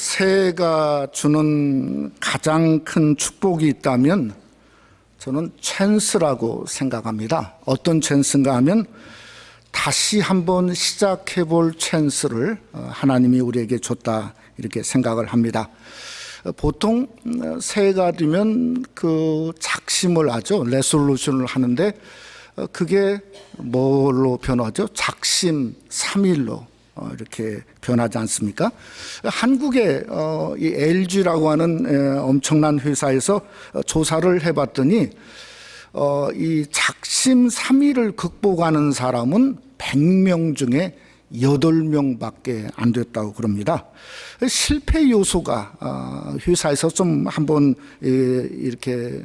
새해가 주는 가장 큰 축복이 있다면 저는 찬스라고 생각합니다. 어떤 찬스인가 하면 다시 한번 시작해 볼 찬스를 하나님이 우리에게 줬다 이렇게 생각을 합니다. 보통 새해가 되면 그 작심을 하죠. 레솔루션을 하는데 그게 뭘로 변하죠? 작심 3일로 이렇게 변하지 않습니까? 한국의 이 LG라고 하는 엄청난 회사에서 조사를 해봤더니 이 작심 3일을 극복하는 사람은 100명 중에 8명밖에 안 됐다고 그럽니다. 실패 요소가 회사에서 좀 한번 이렇게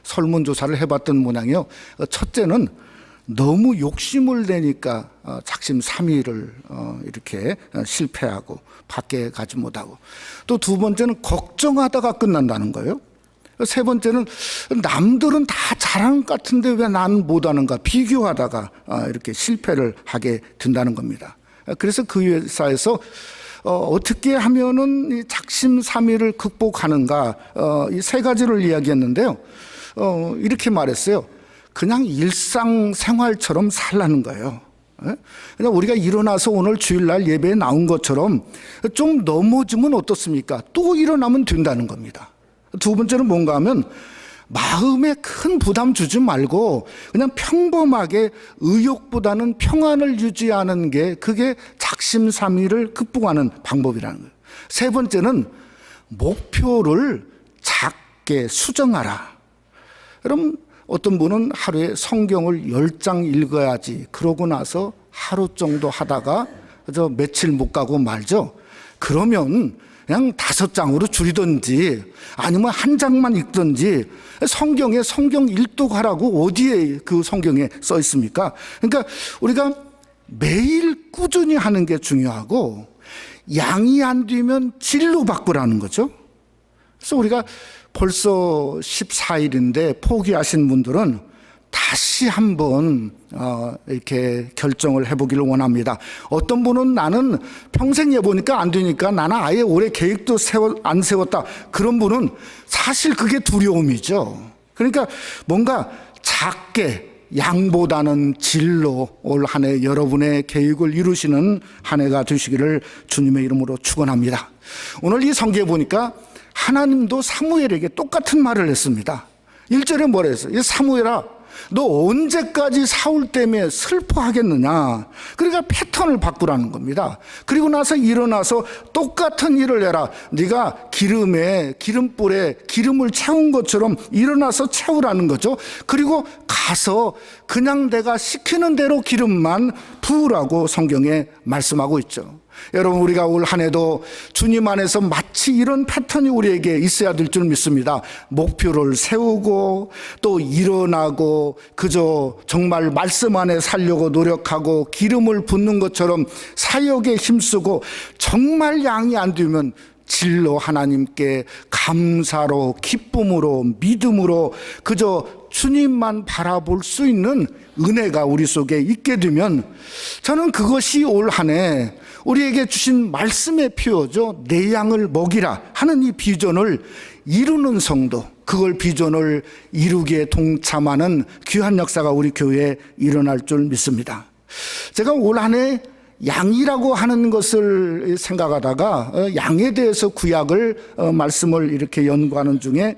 설문조사를 해봤던 모양이요. 첫째는 너무 욕심을 내니까 작심 3일을 이렇게 실패하고 밖에 가지 못하고, 또 두 번째는 걱정하다가 끝난다는 거예요. 세 번째는 남들은 다 잘하는 것 같은데 왜 난 못하는가 비교하다가 이렇게 실패를 하게 된다는 겁니다. 그래서 그 회사에서 어떻게 하면은 이 작심 3일을 극복하는가, 이 세 가지를 이야기했는데요. 이렇게 말했어요. 그냥 일상생활처럼 살라는 거예요. 그냥 우리가 일어나서 오늘 주일날 예배에 나온 것처럼 좀 넘어지면 어떻습니까? 또 일어나면 된다는 겁니다. 두 번째는 뭔가 하면 마음에 큰 부담 주지 말고 그냥 평범하게 의욕보다는 평안을 유지하는 게 그게 작심삼일을 극복하는 방법이라는 거예요. 세 번째는 목표를 작게 수정하라. 그럼 어떤 분은 하루에 성경을 10장 읽어야지 그러고 나서 하루 정도 하다가 며칠 못 가고 말죠. 그러면 그냥 5장으로 줄이든지 아니면 1장만 읽든지 성경에 성경 일독하라고 어디에 그 성경에 써 있습니까? 그러니까 우리가 매일 꾸준히 하는 게 중요하고 양이 안 되면 질로 바꾸라는 거죠. 그래서 우리가 벌써 14일인데 포기하신 분들은 다시 한번 이렇게 결정을 해보기를 원합니다. 어떤 분은 나는 평생 해보니까 안 되니까 나는 아예 올해 계획도 안 세웠다. 그런 분은 사실 그게 두려움이죠. 그러니까 뭔가 작게 양보다는 질로 올 한 해 여러분의 계획을 이루시는 한 해가 되시기를 주님의 이름으로 축원합니다. 오늘 이 성경에 보니까 하나님도 사무엘에게 똑같은 말을 했습니다. 1절에 뭐라 했어요? 사무엘아, 너 언제까지 사울 때문에 슬퍼하겠느냐? 그러니까 패턴을 바꾸라는 겁니다. 그리고 나서 일어나서 똑같은 일을 해라. 네가 기름불에 기름을 채운 것처럼 일어나서 채우라는 거죠. 그리고 가서 그냥 내가 시키는 대로 기름만 부으라고 성경에 말씀하고 있죠. 여러분, 우리가 올 한 해도 주님 안에서 마치 이런 패턴이 우리에게 있어야 될 줄 믿습니다. 목표를 세우고 또 일어나고 그저 정말 말씀 안에 살려고 노력하고 기름을 붓는 것처럼 사역에 힘쓰고 정말 양이 안 되면 질로 하나님께 감사로 기쁨으로 믿음으로 그저 주님만 바라볼 수 있는 은혜가 우리 속에 있게 되면 저는 그것이 올 한 해 우리에게 주신 말씀의 표어죠. 내 양을 먹이라 하는 이 비전을 이루는 성도, 그걸 비전을 이루기에 동참하는 귀한 역사가 우리 교회에 일어날 줄 믿습니다. 제가 올 한 해 양이라고 하는 것을 생각하다가 양에 대해서 구약을 말씀을 이렇게 연구하는 중에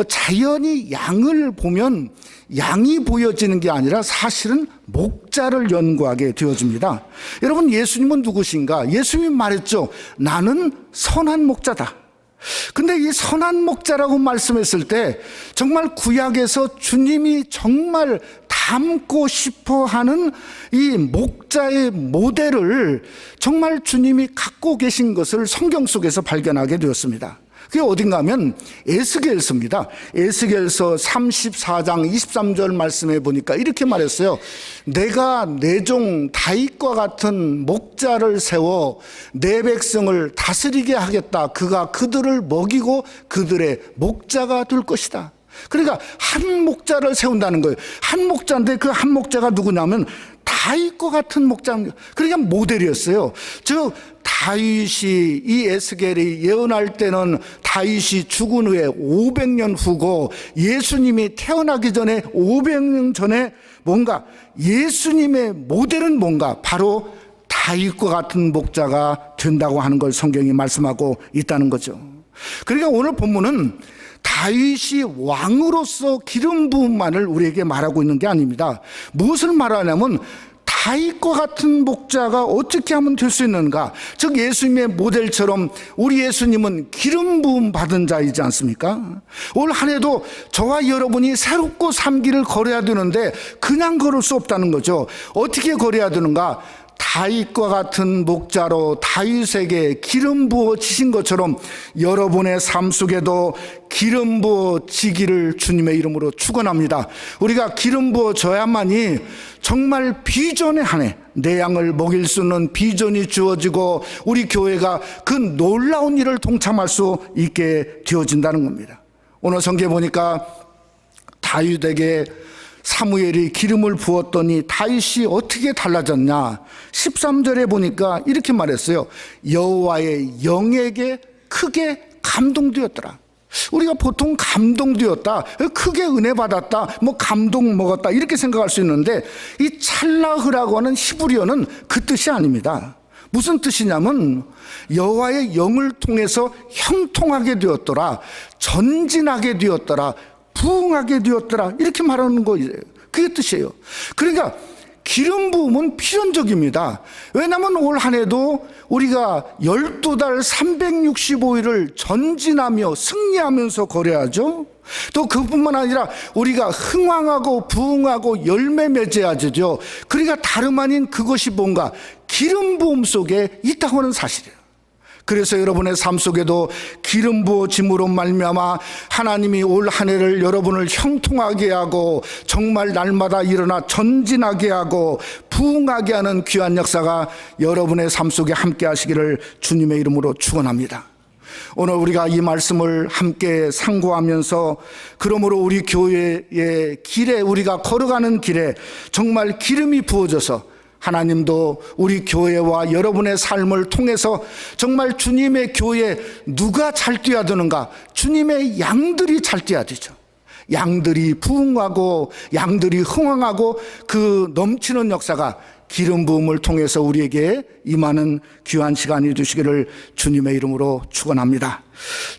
자연히 양을 보면 양이 보여지는 게 아니라 사실은 목자를 연구하게 되어집니다. 여러분, 예수님은 누구신가? 예수님이 말했죠. 나는 선한 목자다. 근데 이 선한 목자라고 말씀했을 때 정말 구약에서 주님이 정말 닮고 싶어 하는 이 목자의 모델을 정말 주님이 갖고 계신 것을 성경 속에서 발견하게 되었습니다. 그게 어딘가 하면 에스겔서입니다. 에스겔서 34장 23절 말씀해 보니까 이렇게 말했어요. 내가 내 종 다윗과 같은 목자를 세워 내 백성을 다스리게 하겠다. 그가 그들을 먹이고 그들의 목자가 될 것이다. 그러니까 한 목자를 세운다는 거예요. 한 목자인데 그 한 목자가 누구냐면 다윗과 같은 목자입니다. 그러니까 모델이었어요. 즉 다윗이 이 에스겔이 예언할 때는 다윗이 죽은 후에 500년 후고 예수님이 태어나기 전에 500년 전에 뭔가 예수님의 모델은 뭔가 바로 다윗과 같은 목자가 된다고 하는 걸 성경이 말씀하고 있다는 거죠. 그러니까 오늘 본문은 다윗이 왕으로서 기름 부음만을 우리에게 말하고 있는 게 아닙니다. 무엇을 말하냐면 다윗과 같은 목자가 어떻게 하면 될 수 있는가? 즉 예수님의 모델처럼 우리 예수님은 기름 부음 받은 자이지 않습니까? 올 한 해도 저와 여러분이 새롭고 삶기를 걸어야 되는데 그냥 걸을 수 없다는 거죠. 어떻게 걸어야 되는가? 다윗과 같은 목자로 다윗에게 기름 부어지신 것처럼 여러분의 삶 속에도 기름 부어지기를 주님의 이름으로 축원합니다. 우리가 기름 부어져야만이 정말 비전의 한 해, 내 양을 먹일 수 있는 비전이 주어지고 우리 교회가 그 놀라운 일을 동참할 수 있게 되어진다는 겁니다. 오늘 성경에 보니까 다윗에게 사무엘이 기름을 부었더니 다윗이 어떻게 달라졌냐? 13절에 보니까 이렇게 말했어요. 여호와의 영에게 크게 감동되었더라. 우리가 보통 감동되었다, 크게 은혜 받았다, 뭐 감동 먹었다 이렇게 생각할 수 있는데 이 찰라흐라고 하는 히브리어는 그 뜻이 아닙니다. 무슨 뜻이냐면 여호와의 영을 통해서 형통하게 되었더라, 전진하게 되었더라, 부응하게 되었더라 이렇게 말하는 거예요. 그게 뜻이에요. 그러니까 기름 부음은 필연적입니다. 왜냐하면 올 한 해도 우리가 12달 365일을 전진하며 승리하면서 걸어야죠. 또 그뿐만 아니라 우리가 흥왕하고 부응하고 열매 맺어야죠. 그러니까 다름 아닌 그것이 뭔가 기름 부음 속에 있다고 하는 사실이에요. 그래서 여러분의 삶 속에도 기름 부어짐으로 말미암아 하나님이 올 한 해를 여러분을 형통하게 하고 정말 날마다 일어나 전진하게 하고 부응하게 하는 귀한 역사가 여러분의 삶 속에 함께 하시기를 주님의 이름으로 축원합니다. 오늘 우리가 이 말씀을 함께 상고하면서 그러므로 우리 교회의 길에 우리가 걸어가는 길에 정말 기름이 부어져서 하나님도 우리 교회와 여러분의 삶을 통해서 정말 주님의 교회에 누가 잘 뛰어야 되는가? 주님의 양들이 잘 뛰어야 되죠. 양들이 부응하고 양들이 흥왕하고 그 넘치는 역사가 기름 부음을 통해서 우리에게 임하는 귀한 시간이 되시기를 주님의 이름으로 축원합니다.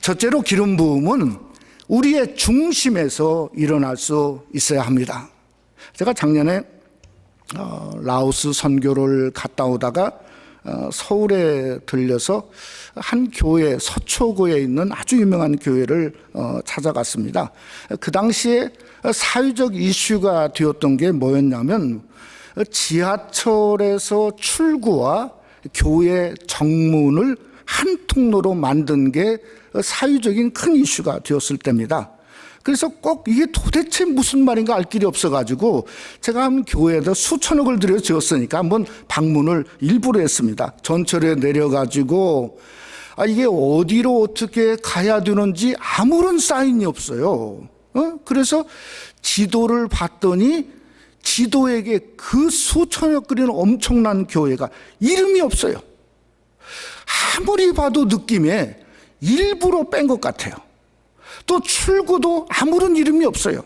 첫째로 기름 부음은 우리의 중심에서 일어날 수 있어야 합니다. 제가 작년에 라오스 선교를 갔다 오다가 서울에 들려서 한 교회, 서초구에 있는 아주 유명한 교회를 찾아갔습니다. 그 당시에 사회적 이슈가 되었던 게 뭐였냐면 지하철에서 출구와 교회 정문을 한 통로로 만든 게 사회적인 큰 이슈가 되었을 때입니다. 그래서 꼭 이게 도대체 무슨 말인가 알 길이 없어가지고 제가 한 교회에다 수천억을 들여 지었으니까 한번 방문을 일부러 했습니다. 전철에 내려가지고 이게 어디로 어떻게 가야 되는지 아무런 사인이 없어요. 그래서 지도를 봤더니 지도에게 그 수천억 그리는 엄청난 교회가 이름이 없어요. 아무리 봐도 느낌에 일부러 뺀 것 같아요. 또 출구도 아무런 이름이 없어요.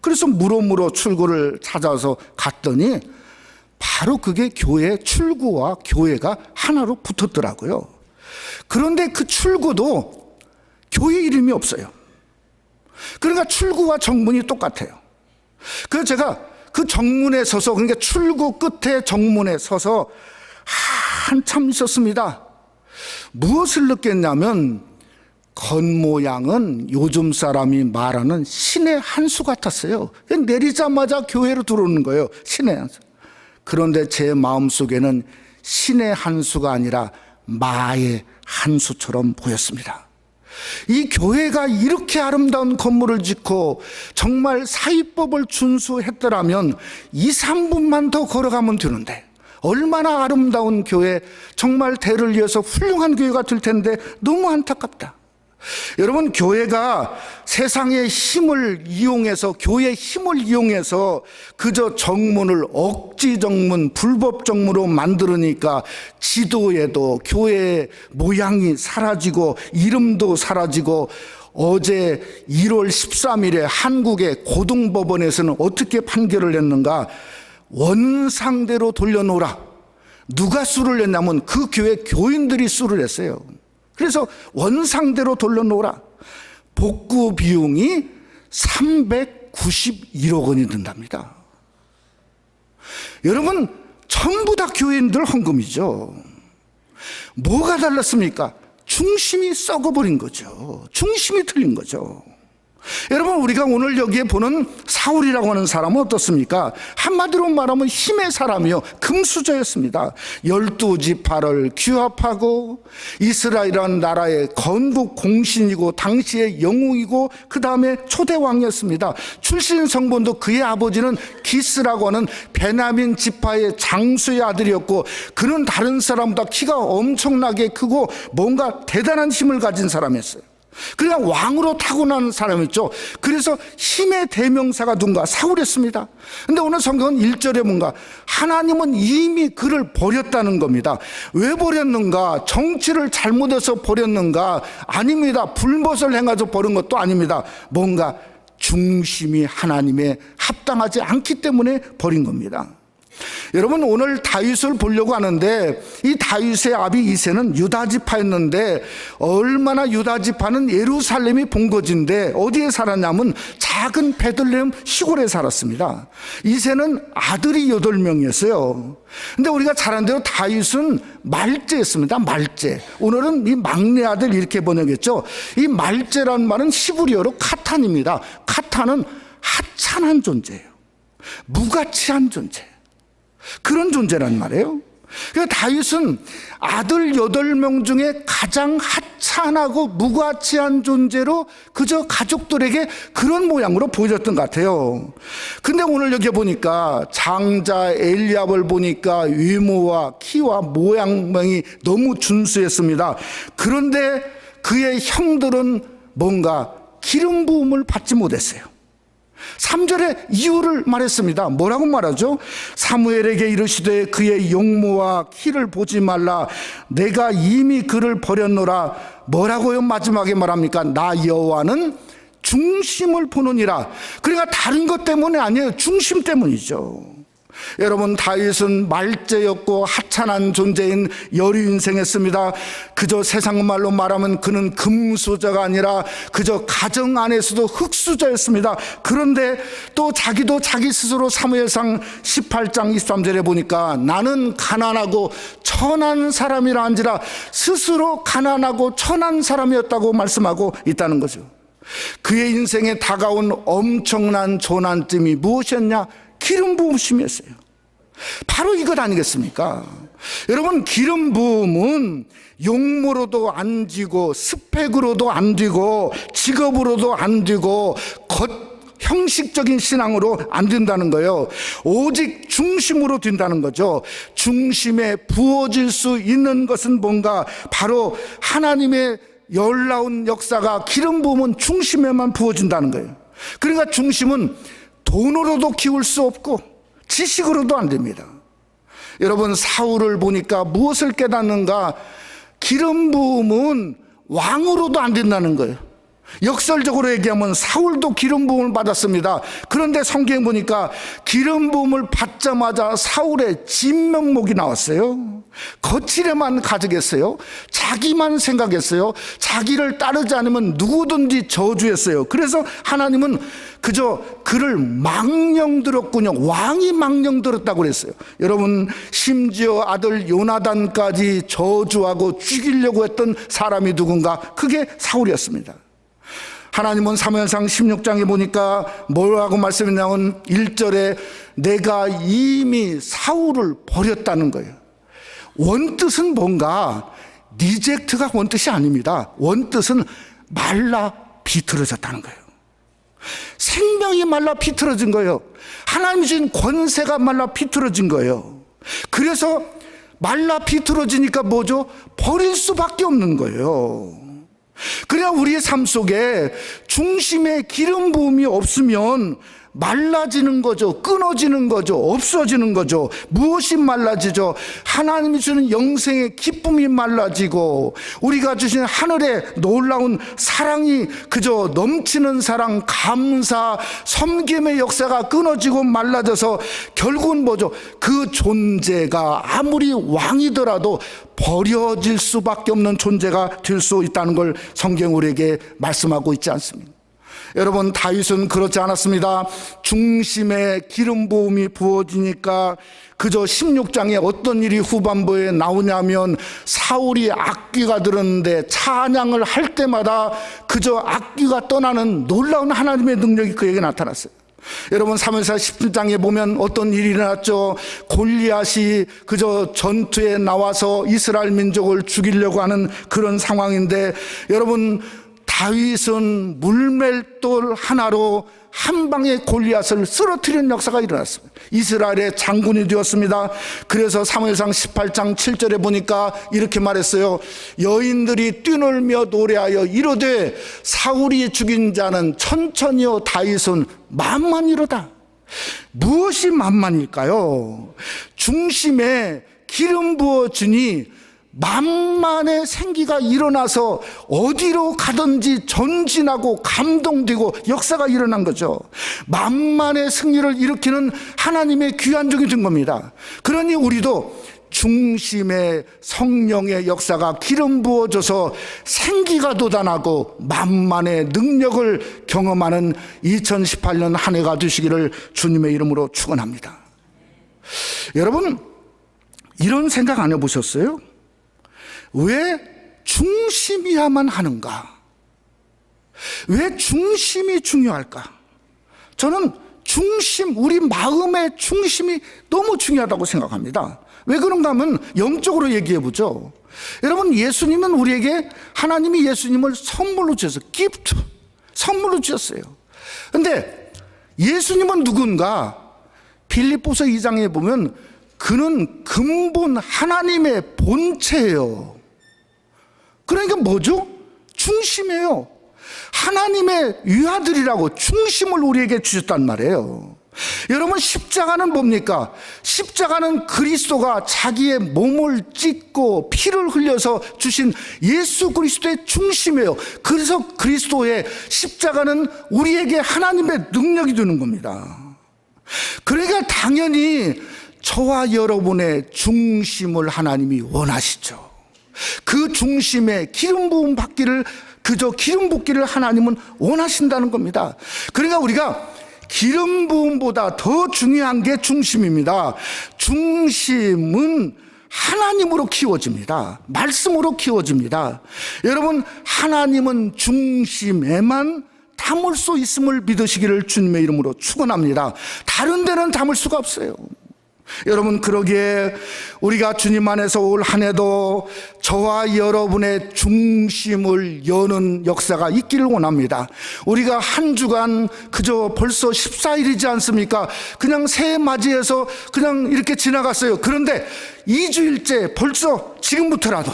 그래서 물어물어 출구를 찾아서 갔더니 바로 그게 교회 출구와 교회가 하나로 붙었더라고요. 그런데 그 출구도 교회 이름이 없어요. 그러니까 출구와 정문이 똑같아요. 그래서 제가 그 정문에 서서, 그러니까 출구 끝에 정문에 서서 한참 있었습니다. 무엇을 느꼈냐면 겉모양은 요즘 사람이 말하는 신의 한 수 같았어요. 내리자마자 교회로 들어오는 거예요. 신의 한 수. 그런데 제 마음속에는 신의 한 수가 아니라 마의 한 수처럼 보였습니다. 이 교회가 이렇게 아름다운 건물을 짓고 정말 사위법을 준수했더라면 2, 3분만 더 걸어가면 되는데 얼마나 아름다운 교회, 정말 대를 이어서 훌륭한 교회가 될 텐데 너무 안타깝다. 여러분, 교회가 세상의 힘을 이용해서, 교회의 힘을 이용해서 그저 정문을 억지 정문, 불법 정문으로 만들으니까 지도에도 교회의 모양이 사라지고 이름도 사라지고, 어제 1월 13일에 한국의 고등법원에서는 어떻게 판결을 했는가? 원상대로 돌려놓으라. 누가 수를 냈냐면 그 교회 교인들이 수를 했어요. 그래서 원상대로 돌려놓으라. 복구 비용이 391억 원이 든답니다. 여러분, 전부 다 교인들 헌금이죠. 뭐가 달랐습니까? 중심이 썩어버린 거죠. 중심이 틀린 거죠. 여러분, 우리가 오늘 여기에 보는 사울이라고 하는 사람은 어떻습니까? 한마디로 말하면 힘의 사람이요, 금수저였습니다. 12지파를 규합하고 이스라엘이라는 나라의 건국 공신이고 당시의 영웅이고 그 다음에 초대왕이었습니다. 출신 성분도 그의 아버지는 기스라고 하는 베냐민 지파의 장수의 아들이었고, 그는 다른 사람보다 키가 엄청나게 크고 뭔가 대단한 힘을 가진 사람이었어요. 그냥 왕으로 타고난 사람이었죠. 그래서 힘의 대명사가 누군가? 사울이었습니다. 근데 오늘 성경은 1절에 뭔가 하나님은 이미 그를 버렸다는 겁니다. 왜 버렸는가? 정치를 잘못해서 버렸는가? 아닙니다. 불못을 행해서 버린 것도 아닙니다. 뭔가 중심이 하나님에 합당하지 않기 때문에 버린 겁니다. 여러분, 오늘 다윗을 보려고 하는데 이 다윗의 아비 이새는 유다지파였는데, 얼마나 유다지파는 예루살렘이 본거지인데 어디에 살았냐면 작은 베들레헴 시골에 살았습니다. 이새는 아들이 8명이었어요. 근데 우리가 잘 아는 대로 다윗은 말제였습니다. 말제. 오늘은 이 막내 아들 이렇게 번역했죠. 이 말제라는 말은 히브리어로 카탄입니다. 카탄은 하찮은 존재예요. 무가치한 존재. 그런 존재란 말이에요. 그러니까 다윗은 아들 8명 중에 가장 하찮하고 무가치한 존재로 그저 가족들에게 그런 모양으로 보여줬던 것 같아요. 근데 오늘 여기 보니까 장자 엘리압을 보니까 외모와 키와 모양이 너무 준수했습니다. 그런데 그의 형들은 뭔가 기름 부음을 받지 못했어요. 3절에 이유를 말했습니다. 뭐라고 말하죠? 사무엘에게 이르시되 그의 용모와 키를 보지 말라. 내가 이미 그를 버렸노라. 뭐라고요? 마지막에 말합니까? 나 여호와는 중심을 보느니라. 그러니까 다른 것 때문에 아니에요. 중심 때문이죠. 여러분, 다윗은 말제였고 하찮은 존재인 여류 인생했습니다. 그저 세상 말로 말하면 그는 금수저가 아니라 그저 가정 안에서도 흙수저였습니다. 그런데 또 자기도 자기 스스로 사무엘상 18장 23절에 보니까 나는 가난하고 천한 사람이라 한지라 스스로 가난하고 천한 사람이었다고 말씀하고 있다는 거죠. 그의 인생에 다가온 엄청난 조난점이 무엇이었냐? 기름 부으심이었어요. 바로 이것 아니겠습니까? 여러분, 기름 부음은 용모로도 안 되고 스펙으로도 안 되고 직업으로도 안 되고 형식적인 신앙으로 안 된다는 거예요. 오직 중심으로 된다는 거죠. 중심에 부어질 수 있는 것은 뭔가? 바로 하나님의 놀라운 역사가 기름 부음은 중심에만 부어진다는 거예요. 그러니까 중심은 돈으로도 키울 수 없고 지식으로도 안 됩니다. 여러분, 사울을 보니까 무엇을 깨닫는가? 기름 부음은 왕으로도 안 된다는 거예요. 역설적으로 얘기하면 사울도 기름 부음을 받았습니다. 그런데 성경에 보니까 기름 부음을 받자마자 사울의 진면목이 나왔어요. 거칠에만 가득했어요. 자기만 생각했어요. 자기를 따르지 않으면 누구든지 저주했어요. 그래서 하나님은 그저 그를 망령들었군요. 왕이 망령들었다고 그랬어요. 여러분, 심지어 아들 요나단까지 저주하고 죽이려고 했던 사람이 누군가? 그게 사울이었습니다. 하나님은 사무엘상 16장에 보니까 뭐라고 말씀했냐면 1절에 내가 이미 사울을 버렸다는 거예요. 원뜻은 뭔가 리젝트가 원뜻이 아닙니다. 원뜻은 말라 비틀어졌다는 거예요. 생명이 말라 비틀어진 거예요. 하나님이 주신 권세가 말라 비틀어진 거예요. 그래서 말라 비틀어지니까 뭐죠? 버릴 수밖에 없는 거예요. 그래야 우리의 삶 속에 중심에 기름 부음이 없으면 말라지는 거죠. 끊어지는 거죠. 없어지는 거죠. 무엇이 말라지죠? 하나님이 주는 영생의 기쁨이 말라지고 우리가 주신 하늘의 놀라운 사랑이 그저 넘치는 사랑, 감사, 섬김의 역사가 끊어지고 말라져서 결국은 뭐죠? 그 존재가 아무리 왕이더라도 버려질 수밖에 없는 존재가 될 수 있다는 걸 성경 우리에게 말씀하고 있지 않습니까? 여러분, 다윗은 그렇지 않았습니다. 중심에 기름 부음이 부어지니까 그저 16장에 어떤 일이 후반부에 나오냐면 사울이 악귀가 들었는데 찬양을 할 때마다 그저 악귀가 떠나는 놀라운 하나님의 능력이 그에게 나타났어요. 여러분, 사무엘상 17장에 보면 어떤 일이 일어났죠. 골리앗이 그저 전투에 나와서 이스라엘 민족을 죽이려고 하는 그런 상황인데, 여러분, 다윗은 물맷돌 하나로 한 방에 골리앗을 쓰러뜨리는 역사가 일어났습니다. 이스라엘의 장군이 되었습니다. 그래서 사무엘상 18장 7절에 보니까 이렇게 말했어요. 여인들이 뛰놀며 노래하여 이르되 사울이 죽인 자는 천천히요 다윗은 만만이로다. 무엇이 만만일까요? 중심에 기름 부어주니 만만의 생기가 일어나서 어디로 가든지 전진하고 감동되고 역사가 일어난 거죠. 만만의 승리를 일으키는 하나님의 귀한 종이 된 겁니다. 그러니 우리도 중심에 성령의 역사가 기름 부어져서 생기가 돋아나고 만만의 능력을 경험하는 2018년 한 해가 되시기를 주님의 이름으로 축원합니다. 여러분, 이런 생각 안 해보셨어요? 왜 중심이야만 하는가? 왜 중심이 중요할까? 저는 중심, 우리 마음의 중심이 너무 중요하다고 생각합니다. 왜 그런가 하면 영적으로 얘기해보죠. 여러분, 예수님은 우리에게, 하나님이 예수님을 선물로 주셨어요. 기프트, 선물로 주셨어요. 근데 예수님은 누군가? 빌립보서 2장에 보면 그는 근본 하나님의 본체예요. 그러니까 뭐죠? 중심이에요. 하나님의 위아들이라고 중심을 우리에게 주셨단 말이에요. 여러분, 십자가는 뭡니까? 십자가는 그리스도가 자기의 몸을 찢고 피를 흘려서 주신 예수 그리스도의 중심이에요. 그래서 그리스도의 십자가는 우리에게 하나님의 능력이 되는 겁니다. 그러니까 당연히 저와 여러분의 중심을 하나님이 원하시죠. 그 중심에 기름 부음 받기를, 그저 기름 붓기를 하나님은 원하신다는 겁니다. 그러니까 우리가 기름 부음보다 더 중요한 게 중심입니다. 중심은 하나님으로 키워집니다. 말씀으로 키워집니다. 여러분, 하나님은 중심에만 담을 수 있음을 믿으시기를 주님의 이름으로 축원합니다. 다른 데는 담을 수가 없어요. 여러분, 그러기에 우리가 주님 안에서 올 한 해도 저와 여러분의 중심을 여는 역사가 있기를 원합니다. 우리가 한 주간 그저 벌써 14일이지 않습니까? 그냥 새해 맞이해서 그냥 이렇게 지나갔어요. 그런데 2주일째 벌써 지금부터라도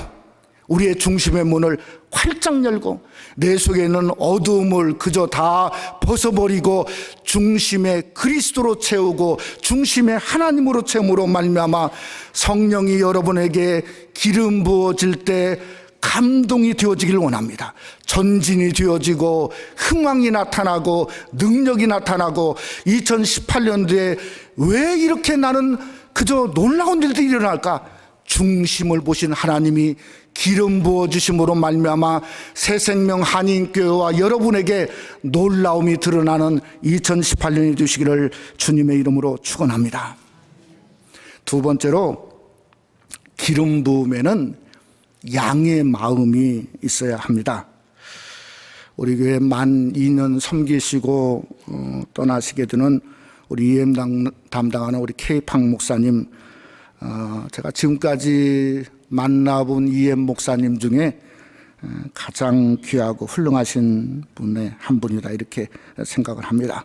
우리의 중심의 문을 활짝 열고 내 속에 있는 어두움을 그저 다 벗어버리고 중심에 그리스도로 채우고 중심에 하나님으로 채움으로 말미암아 성령이 여러분에게 기름 부어질 때 감동이 되어지길 원합니다. 전진이 되어지고 흥황이 나타나고 능력이 나타나고 2018년도에 왜 이렇게 나는 그저 놀라운 일들이 일어날까? 중심을 보신 하나님이 기름 부어주심으로 말미암아 새생명 한인교회와 여러분에게 놀라움이 드러나는 2018년이 되시기를 주님의 이름으로 축원합니다. 두 번째로, 기름 부음에는 양의 마음이 있어야 합니다. 우리 교회 만 2년 섬기시고 떠나시게 되는 우리 EM 담당하는 우리 K팍 목사님, 제가 지금까지 만나본 EM 목사님 중에 가장 귀하고 훌륭하신 분의 한 분이다, 이렇게 생각을 합니다.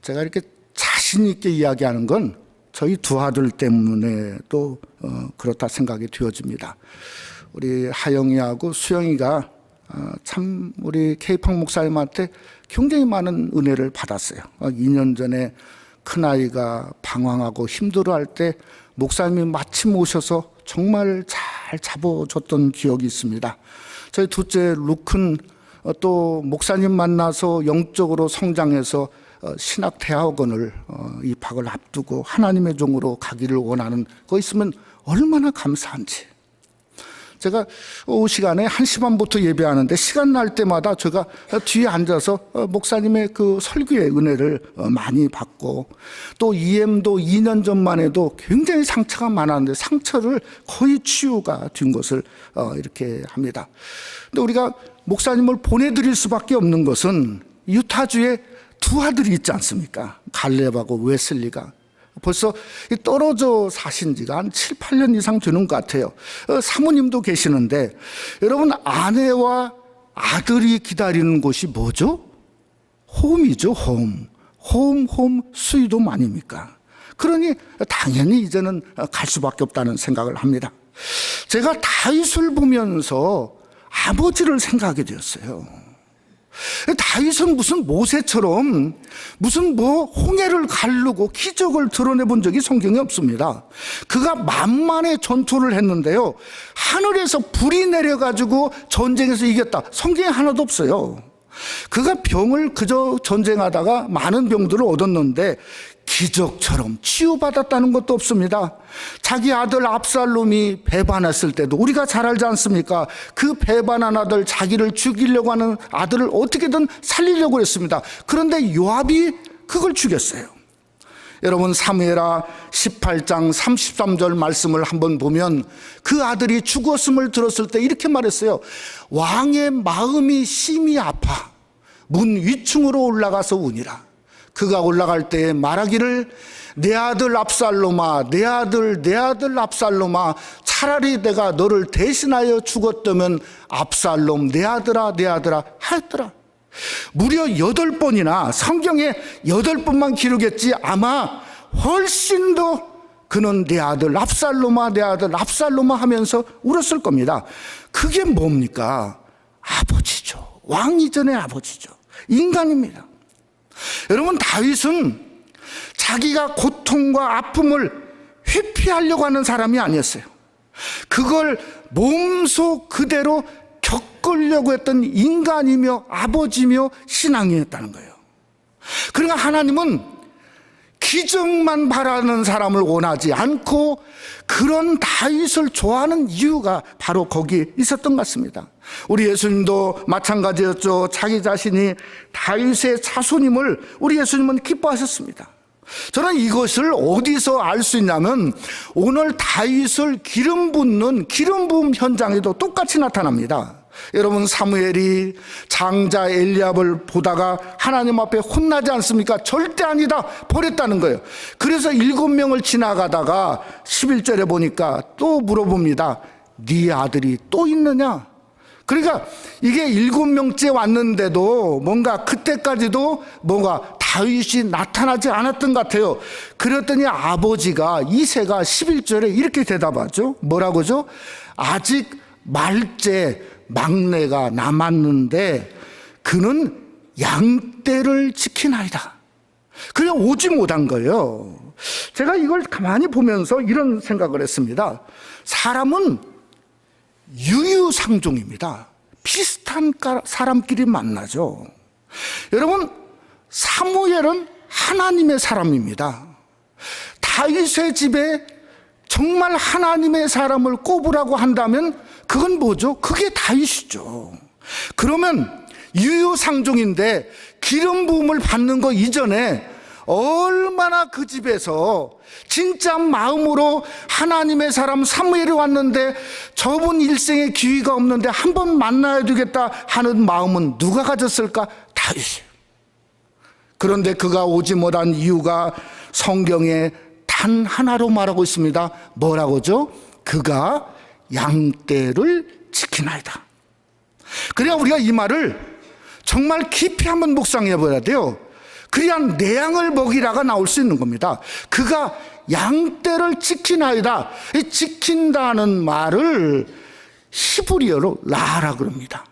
제가 이렇게 자신 있게 이야기하는 건 저희 두 아들 때문에 또 그렇다 생각이 되어집니다. 우리 하영이하고 수영이가 참 우리 케이팍 목사님한테 굉장히 많은 은혜를 받았어요. 2년 전에 큰아이가 방황하고 힘들어할 때 목사님이 마침 오셔서 정말 잘 잡아줬던 기억이 있습니다. 저희 둘째 루크는 또 목사님 만나서 영적으로 성장해서 신학대학원을 입학을 앞두고 하나님의 종으로 가기를 원하는 거 있으면 얼마나 감사한지. 제가 오후 시간에 1시 반부터 예배하는데 시간 날 때마다 제가 뒤에 앉아서 목사님의 그 설교의 은혜를 많이 받고, 또 EM도 2년 전만 해도 굉장히 상처가 많았는데 상처를 거의 치유가 된 것을 이렇게 합니다. 근데 우리가 목사님을 보내드릴 수밖에 없는 것은 유타주에 두 아들이 있지 않습니까? 갈렙하고 웨슬리가 벌써 떨어져 사신 지가 한 7, 8년 이상 되는 것 같아요. 사모님도 계시는데, 여러분, 아내와 아들이 기다리는 곳이 뭐죠? 홈이죠. 홈 스윗 홈 아닙니까? 그러니 당연히 이제는 갈 수밖에 없다는 생각을 합니다. 제가 다윗을 보면서 아버지를 생각하게 되었어요. 다윗은 무슨 모세처럼 무슨 홍해를 가르고 기적을 드러내 본 적이 성경에 없습니다. 그가 만만의 전투를 했는데요, 하늘에서 불이 내려가지고 전쟁에서 이겼다, 성경에 하나도 없어요. 그가 병을 그저 전쟁하다가 많은 병들을 얻었는데 기적처럼 치유받았다는 것도 없습니다. 자기 아들 압살롬이 배반했을 때도 우리가 잘 알지 않습니까? 그 배반한 아들, 자기를 죽이려고 하는 아들을 어떻게든 살리려고 했습니다. 그런데 요압이 그걸 죽였어요. 여러분, 사무엘하 18장 33절 말씀을 한번 보면 그 아들이 죽었음을 들었을 때 이렇게 말했어요. 왕의 마음이 심히 아파 문 위층으로 올라가서 우니라. 그가 올라갈 때 말하기를, 내 아들 압살롬아, 내 아들 압살롬아, 차라리 내가 너를 대신하여 죽었다면 압살롬 내 아들아 하였더라. 무려 8번이나, 성경에 8번만 기록했지 아마 훨씬 더 그는 내 아들 압살롬아 하면서 울었을 겁니다. 그게 뭡니까? 아버지죠. 왕 이전의 아버지죠. 인간입니다. 여러분, 다윗은 자기가 고통과 아픔을 회피하려고 하는 사람이 아니었어요. 그걸 몸소 그대로 겪으려고 했던 인간이며 아버지며 신앙이었다는 거예요. 그러니까 하나님은 기적만 바라는 사람을 원하지 않고 그런 다윗을 좋아하는 이유가 바로 거기에 있었던 것 같습니다. 우리 예수님도 마찬가지였죠. 자기 자신이 다윗의 자손임을 우리 예수님은 기뻐하셨습니다. 저는 이것을 어디서 알 수 있냐면 오늘 다윗을 기름 붓는 기름 부음 현장에도 똑같이 나타납니다. 여러분, 사무엘이 장자 엘리압을 보다가 하나님 앞에 혼나지 않습니까? 절대 아니다, 버렸다는 거예요. 그래서 7명을 지나가다가 11절에 보니까 또 물어봅니다. 네 아들이 또 있느냐? 그러니까 이게 7명째 왔는데도 뭔가 그때까지도 뭔가 다윗이 나타나지 않았던 것 같아요. 그랬더니 아버지가, 이새가 11절에 이렇게 대답하죠. 뭐라고죠? 아직 말째 막내가 남았는데 그는 양떼를 지키나이다. 그냥 오지 못한 거예요. 제가 이걸 가만히 보면서 이런 생각을 했습니다. 사람은 유유상종입니다. 비슷한 사람끼리 만나죠. 여러분, 사무엘은 하나님의 사람입니다. 다윗의 집에 정말 하나님의 사람을 꼽으라고 한다면 그건 뭐죠? 그게 다윗이죠. 그러면 유유상종인데 기름 부음을 받는 거 이전에 얼마나 그 집에서 진짜 마음으로 하나님의 사람 사무엘이 왔는데 저분 일생에 기회가 없는데 한번 만나야 되겠다 하는 마음은 누가 가졌을까? 다윗이에요. 그런데 그가 오지 못한 이유가 성경에 단 하나로 말하고 있습니다. 뭐라고죠? 그가 양떼를 지키나이다. 그래야 우리가 이 말을 정말 깊이 한번 묵상해 봐야 돼요. 그래야 내 양을 먹이라가 나올 수 있는 겁니다. 그가 양떼를 지키나이다. 이 지킨다는 말을 히브리어로 라라 그럽니다.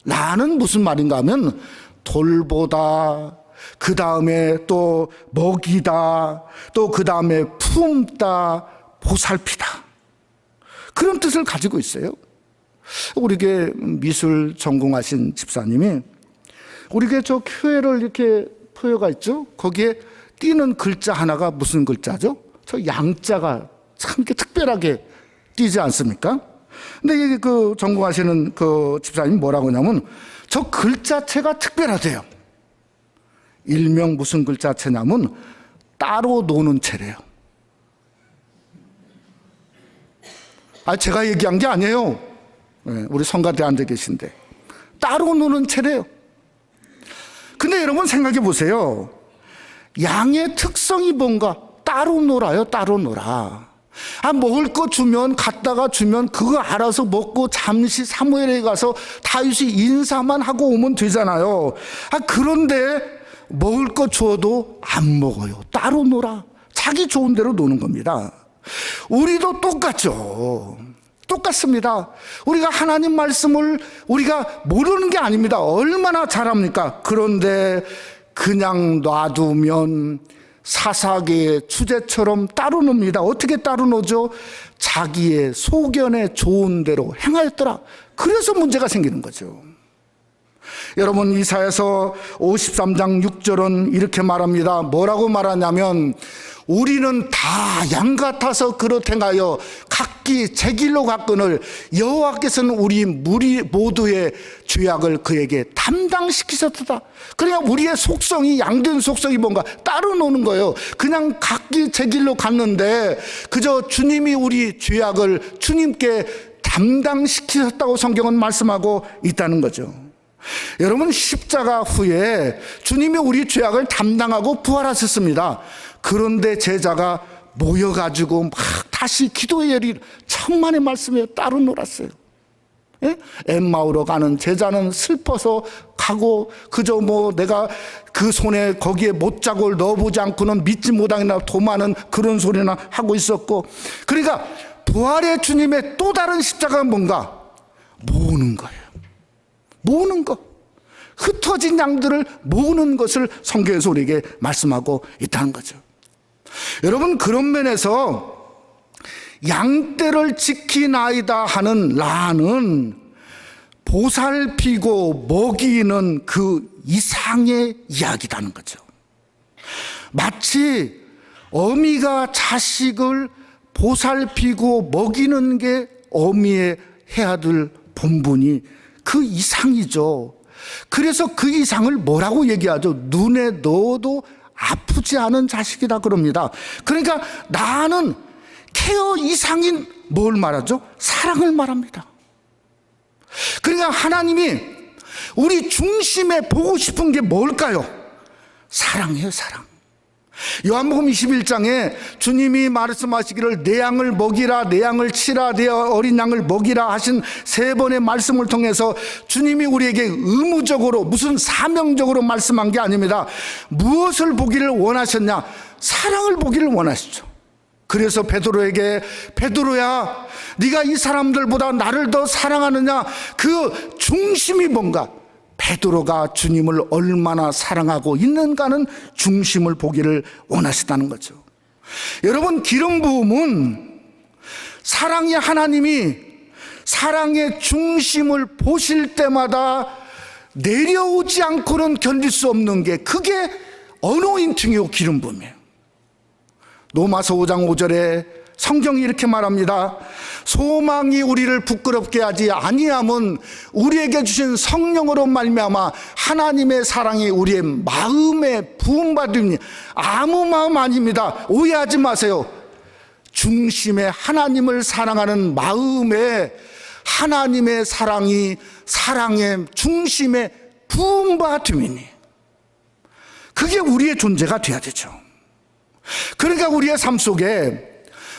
라는 무슨 말인가 하면 돌보다, 그 다음에 또 먹이다, 또 그 다음에 품다, 보살피다, 그런 뜻을 가지고 있어요. 우리게 미술 전공하신 집사님이 우리게 저 교회를 이렇게 표어가 있죠. 거기에 띄는 글자 하나가 무슨 글자죠? 저 양자가 참 이렇게 특별하게 띄지 않습니까? 근데 그 전공하시는 그 집사님이 뭐라고 하냐면 저 글자체가 특별하대요. 일명 무슨 글자체냐면 따로 노는 체래요. 제가 얘기한 게 아니에요. 우리 성가대 앉아 계신데 따로 노는 체래요. 근데 여러분 생각해 보세요. 양의 특성이 뭔가? 따로 놀아요. 따로 놀아. 먹을 거 주면, 갖다가 주면 그거 알아서 먹고 잠시 사무엘에 가서 다윗이 인사만 하고 오면 되잖아요. 그런데 먹을 거 주어도 안 먹어요. 따로 놀아. 자기 좋은 대로 노는 겁니다. 우리도 똑같죠. 똑같습니다. 우리가 하나님 말씀을 우리가 모르는 게 아닙니다. 얼마나 잘합니까? 그런데 그냥 놔두면 사사계의 주제처럼 따로 놉니다. 어떻게 따로 노죠? 자기의 소견에 좋은 대로 행하였더라. 그래서 문제가 생기는 거죠. 여러분, 이사야서 53장 6절은 이렇게 말합니다. 뭐라고 말하냐면 우리는 다 양 같아서 그릇 행하여 각기 제 길로 갔거늘 여호와께서는 우리 모두의 죄악을 그에게 담당시키셨다. 그러니까 우리의 속성이, 양된 속성이 뭔가? 따로 노는 거예요. 그냥 각기 제 길로 갔는데 그저 주님이 우리 죄악을 주님께 담당시키셨다고 성경은 말씀하고 있다는 거죠. 여러분, 십자가 후에 주님이 우리 죄악을 담당하고 부활하셨습니다. 그런데 제자가 모여가지고 막 다시 기도의 열이, 천만의 말씀에 따로 놀았어요. 엠마오로 가는 제자는 슬퍼서 가고 그저 내가 그 손에 거기에 못자국을 넣어보지 않고는 믿지 못하겠나 도마는 그런 소리나 하고 있었고, 그러니까 부활의 주님의 또 다른 십자가가 뭔가? 모으는 거예요. 모으는 것. 흩어진 양들을 모으는 것을 성경에서 우리에게 말씀하고 있다는 거죠. 여러분, 그런 면에서 양떼를 지키나이다 하는 라는 보살피고 먹이는 그 이상의 이야기라는 거죠. 마치 어미가 자식을 보살피고 먹이는 게 어미의 해야 될 본분이 그 이상이죠. 그래서 그 이상을 뭐라고 얘기하죠? 눈에 넣어도 아프지 않은 자식이다 그럽니다. 그러니까 나는 케어 이상인 뭘 말하죠? 사랑을 말합니다. 그러니까 하나님이 우리 중심에 보고 싶은 게 뭘까요? 사랑이에요, 사랑. 요한복음 21장에 주님이 말씀하시기를 내 양을 먹이라, 내 양을 치라, 내 어린 양을 먹이라 하신 3번의 말씀을 통해서 주님이 우리에게 의무적으로, 무슨 사명적으로 말씀한 게 아닙니다. 무엇을 보기를 원하셨냐? 사랑을 보기를 원하시죠. 그래서 베드로에게, 베드로야, 네가 이 사람들보다 나를 더 사랑하느냐? 그 중심이 뭔가? 베드로가 주님을 얼마나 사랑하고 있는가는 중심을 보기를 원하시다는 거죠. 여러분, 기름 부음은 사랑의 하나님이 사랑의 중심을 보실 때마다 내려오지 않고는 견딜 수 없는 게, 그게 어노인팅이요, 기름 부음이에요. 로마서 5장 5절에 성경이 이렇게 말합니다. 소망이 우리를 부끄럽게 하지 아니함은 우리에게 주신 성령으로 말미암아 하나님의 사랑이 우리의 마음에 부음받으니. 아무 마음 아닙니다. 오해하지 마세요. 중심에 하나님을 사랑하는 마음에 하나님의 사랑이 사랑의 중심에 부음받음이니, 그게 우리의 존재가 돼야 되죠. 그러니까 우리의 삶 속에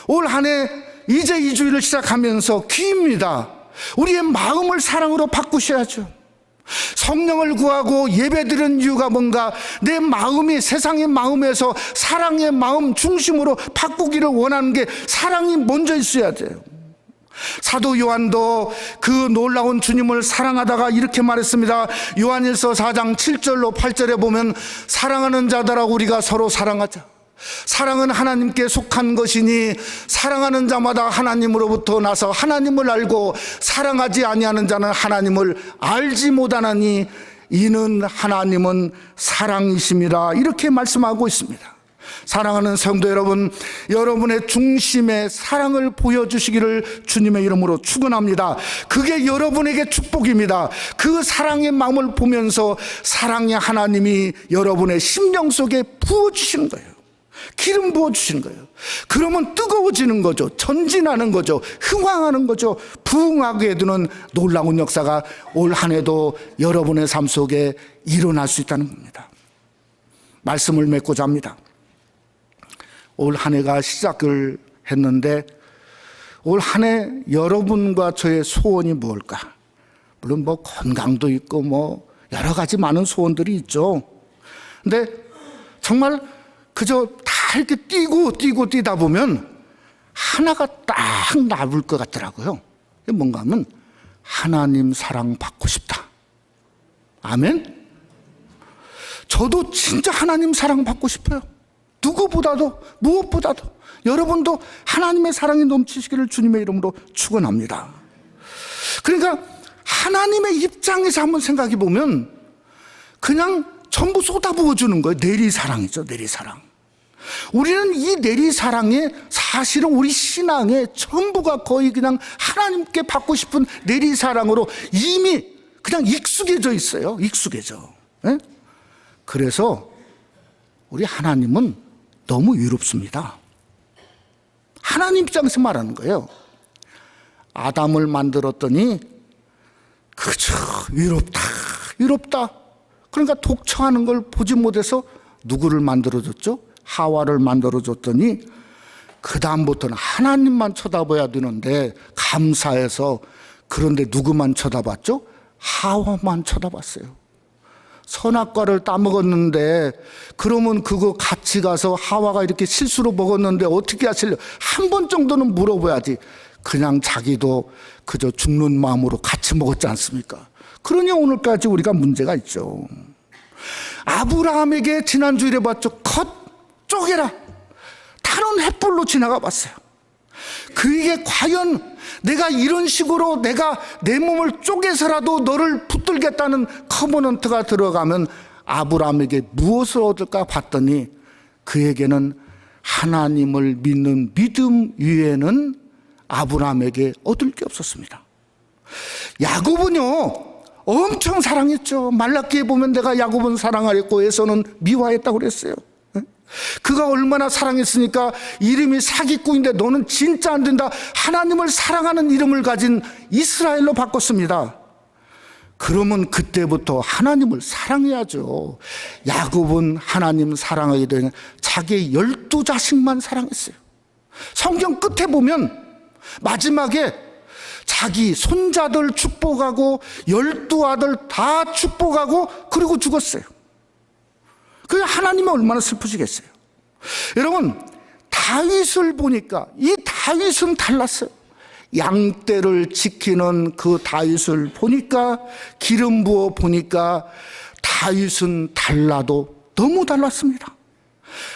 올 한 해 이제 2주일을 시작하면서 기입니다. 우리의 마음을 사랑으로 바꾸셔야죠. 성령을 구하고 예배드리는 이유가 뭔가? 내 마음이 세상의 마음에서 사랑의 마음 중심으로 바꾸기를 원하는 게 사랑이 먼저 있어야 돼요. 사도 요한도 그 놀라운 주님을 사랑하다가 이렇게 말했습니다. 요한일서 4장 7절로 8절에 보면 사랑하는 자들아 우리가 서로 사랑하자. 사랑은 하나님께 속한 것이니 사랑하는 자마다 하나님으로부터 나서 하나님을 알고 사랑하지 아니하는 자는 하나님을 알지 못하나니 이는 하나님은 사랑이심이라 이렇게 말씀하고 있습니다. 사랑하는 성도 여러분, 여러분의 중심에 사랑을 보여주시기를 주님의 이름으로 축원합니다. 그게 여러분에게 축복입니다. 그 사랑의 마음을 보면서 사랑의 하나님이 여러분의 심령 속에 부어주시는 거예요. 기름 부어주시는 거예요. 그러면 뜨거워지는 거죠. 전진하는 거죠. 흥황하는 거죠. 부흥하게 해두는 놀라운 역사가 올 한 해도 여러분의 삶 속에 일어날 수 있다는 겁니다. 말씀을 맺고자 합니다. 올 한 해가 시작을 했는데 올 한 해 여러분과 저의 소원이 무엇일까? 물론 뭐 건강도 있고 뭐 여러 가지 많은 소원들이 있죠. 근데 정말 그저 다 이렇게 뛰다 보면 하나가 딱 남을 것 같더라고요. 뭔가 하면 하나님 사랑 받고 싶다. 아멘? 저도 진짜 하나님 사랑 받고 싶어요. 누구보다도 무엇보다도 여러분도 하나님의 사랑이 넘치시기를 주님의 이름으로 축원합니다. 그러니까 하나님의 입장에서 한번 생각해 보면 그냥 전부 쏟아부어주는 거예요. 내리사랑이죠. 내리사랑. 우리는 이 내리사랑에 사실은 우리 신앙의 전부가 거의 그냥 하나님께 받고 싶은 내리사랑으로 이미 그냥 익숙해져 있어요. 익숙해져. 네? 그래서 우리 하나님은 너무 위롭습니다. 하나님 입장에서 말하는 거예요. 아담을 만들었더니 그저 위롭다. 그러니까 독청하는 걸 보지 못해서 누구를 만들어줬죠? 하와를 만들어줬더니 그 다음부터는 하나님만 쳐다봐야 되는데 감사해서 그런데 누구만 쳐다봤죠? 하와만 쳐다봤어요. 선악과를 따먹었는데 그러면 그거 같이 가서 하와가 이렇게 실수로 먹었는데 어떻게 하실래요? 한 번 정도는 물어봐야지. 그냥 자기도 그저 죽는 마음으로 같이 먹었지 않습니까? 그러니 오늘까지 우리가 문제가 있죠. 아브라함에게 지난주일에 봤죠. 컷 쪼개라. 타는 횃불로 지나가 봤어요. 그에게 과연 내가 이런 식으로 내가 내 몸을 쪼개서라도 너를 붙들겠다는 커버넌트가 들어가면 아브라함에게 무엇을 얻을까 봤더니 그에게는 하나님을 믿는 믿음 위에는 아브라함에게 얻을 게 없었습니다. 야곱은요 엄청 사랑했죠. 말라기에 보면 내가 야곱은 사랑하였고 에서는 미워했다고 그랬어요. 그가 얼마나 사랑했으니까 이름이 사기꾼인데 너는 진짜 안 된다. 하나님을 사랑하는 이름을 가진 이스라엘로 바꿨습니다. 그러면 그때부터 하나님을 사랑해야죠. 야곱은 하나님 사랑하게 되는 자기의 12자식만 사랑했어요. 성경 끝에 보면 마지막에 자기 손자들 축복하고 12아들 다 축복하고 그리고 죽었어요. 그 하나님은 얼마나 슬프시겠어요. 여러분 다윗을 보니까 이 다윗은 달랐어요. 양떼를 지키는 그 다윗을 보니까 기름 부어 보니까 다윗은 달라도 너무 달랐습니다.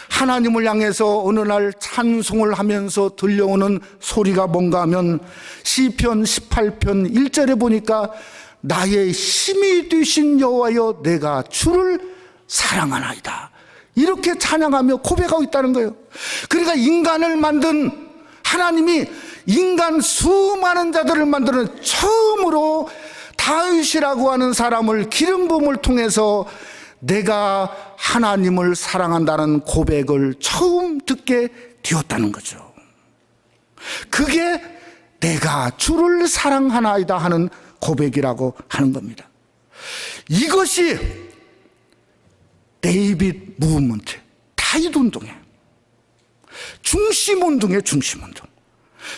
하나님을 향해서 어느 날 찬송을 하면서 들려오는 소리가 뭔가 하면 시편 18편 1절에 보니까 나의 힘이 되신 여호와여 내가 주를 사랑하나이다. 이렇게 찬양하며 고백하고 있다는 거예요. 그러니까 인간을 만든 하나님이 인간 수많은 자들을 만드는 처음으로 다윗이라고 하는 사람을 기름 부음을 통해서 내가 하나님을 사랑한다는 고백을 처음 듣게 되었다는 거죠. 그게 내가 주를 사랑하나이다 하는 고백이라고 하는 겁니다. 이것이 데이빗 무브먼트, 다윗 운동이에요. 중심운동이에요. 중심운동.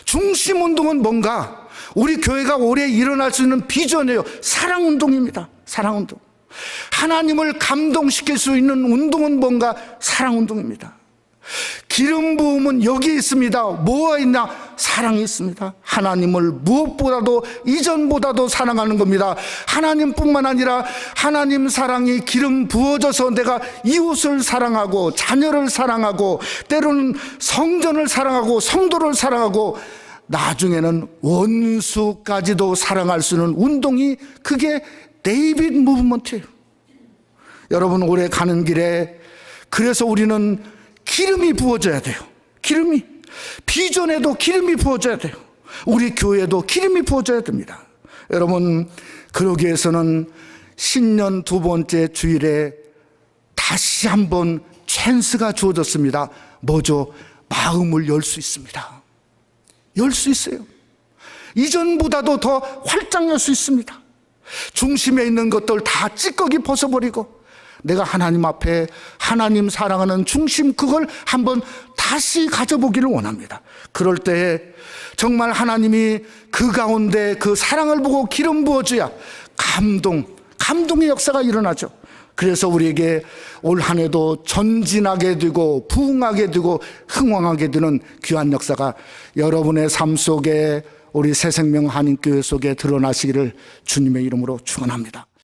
중심운동은 뭔가 우리 교회가 올해 일어날 수 있는 비전이에요. 사랑운동입니다. 사랑운동. 하나님을 감동시킬 수 있는 운동은 뭔가 사랑운동입니다. 기름 부음은 여기 있습니다. 뭐가 있나? 사랑이 있습니다. 하나님을 무엇보다도 이전보다도 사랑하는 겁니다. 하나님뿐만 아니라 하나님 사랑이 기름 부어져서 내가 이웃을 사랑하고 자녀를 사랑하고 때로는 성전을 사랑하고 성도를 사랑하고 나중에는 원수까지도 사랑할 수 있는 운동이, 그게 데이빗 무브먼트예요. 여러분, 올해 가는 길에 그래서 우리는 기름이 부어져야 돼요. 기름이, 비전에도 기름이 부어져야 돼요. 우리 교회도 기름이 부어져야 됩니다. 여러분, 그러기 위해서는 신년 두 번째 주일에 다시 한번 찬스가 주어졌습니다. 뭐죠? 마음을 열 수 있습니다. 열 수 있어요. 이전보다도 더 활짝 열 수 있습니다. 중심에 있는 것들 다 찌꺼기 벗어버리고 내가 하나님 앞에 하나님 사랑하는 중심, 그걸 한번 다시 가져보기를 원합니다. 그럴 때 정말 하나님이 그 가운데 그 사랑을 보고 기름 부어줘야 감동의 역사가 일어나죠. 그래서 우리에게 올 한 해도 전진하게 되고 부흥하게 되고 흥왕하게 되는 귀한 역사가 여러분의 삶 속에, 우리 새생명 한인교회 속에 드러나시기를 주님의 이름으로 축원합니다.